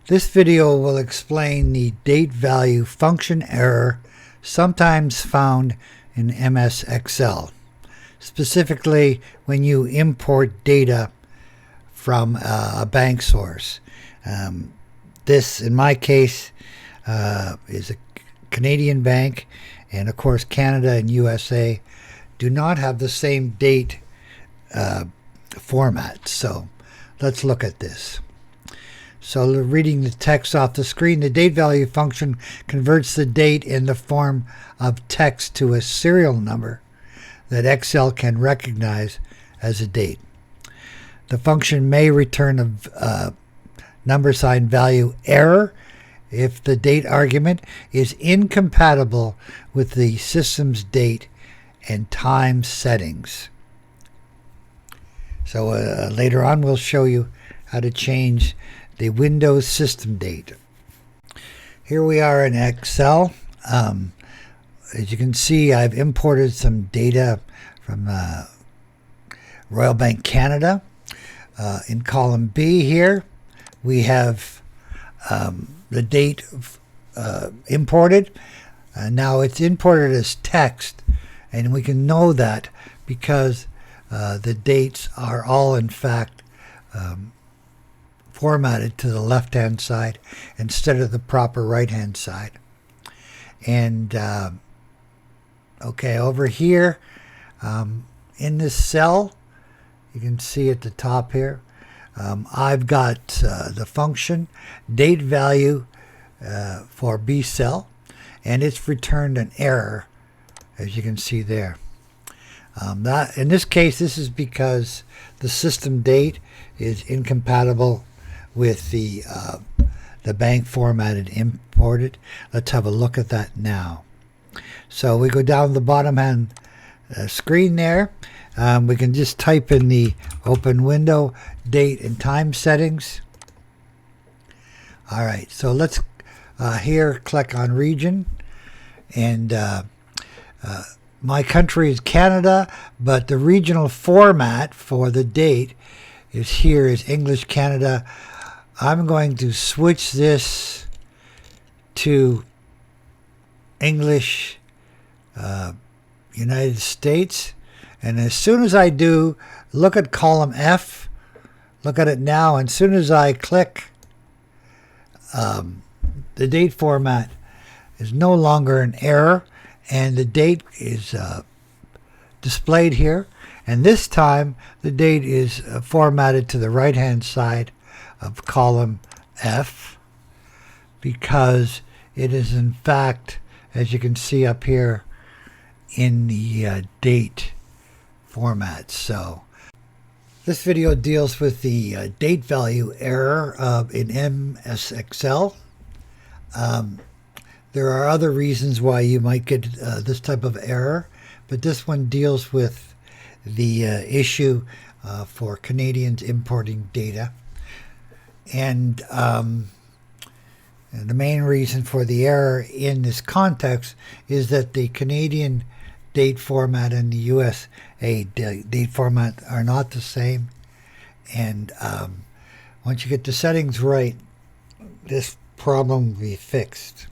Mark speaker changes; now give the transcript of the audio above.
Speaker 1: This video will explain the date value function error sometimes found in MS Excel, specifically when you import data from a bank source. This, in my case, is a Canadian bank, and of course Canada and USA do not have the same date format. So let's look at this. So reading the text off the screen, the date value function converts the date in the form of text to a serial number that Excel can recognize as a date. The function may return a number sign value error if the date argument is incompatible with the system's date and time settings. So later on we'll show you how to change the Windows system date. Here we are in Excel. As you can see, I've imported some data from Royal Bank Canada. In column B here, we have the date imported. Now it's imported as text, and we can know that because the dates are all in fact formatted to the left-hand side instead of the proper right-hand side. And okay, over here in this cell, you can see at the top here, I've got the function date value for B cell, and it's returned an error, as you can see there. That in this case, this is because the system date is incompatible with the bank formatted imported. Let's have a look at that now. So we go down the bottom hand screen there. We can just type in the open window date and time settings. All right, so let's here click on region, and my country is Canada, but the regional format for the date is English Canada. I'm going to switch this to English United States. And as soon as I do, look at column F. Look at it now. And as soon as I click, the date format is no longer an error, and the date is displayed here. And this time, the date is formatted to the right-hand side of column F, because it is in fact, as you can see up here, in the date format. So this video deals with the date value error in MS Excel. There are other reasons why you might get this type of error, but this one deals with the issue for Canadians importing data. And the main reason for the error in this context is that the Canadian date format and the USA date format are not the same. And once you get the settings right, this problem will be fixed.